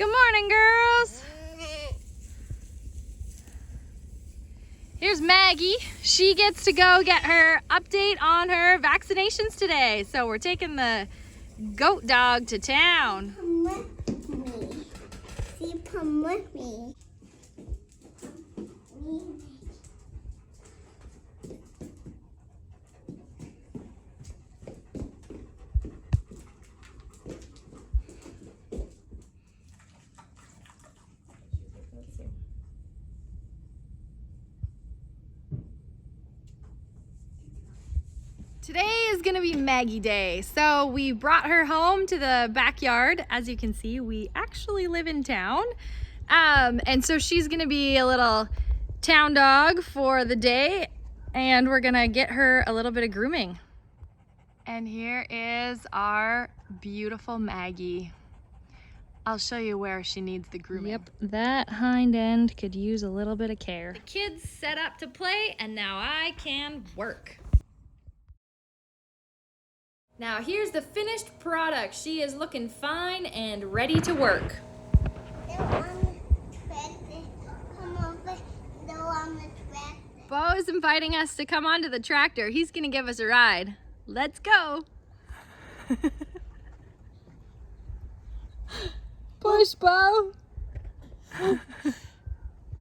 Good morning, girls. Here's Maggie. She gets to go get her update on her vaccinations today. So we're taking the goat dog to town. Come with me. See, come with me. Today is gonna be Maggie Day. So we brought her home to the backyard. As you can see, we actually live in town. And so she's gonna be a little town dog for the day, and we're gonna get her a little bit of grooming. And here is our beautiful Maggie. I'll show you where she needs the grooming. Yep, that hind end could use a little bit of care. The kids set up to play, and now I can work. Now here's the finished product. She is looking fine and ready to work. Bo is inviting us to come onto the tractor. He's gonna give us a ride. Let's go. Push, Bo.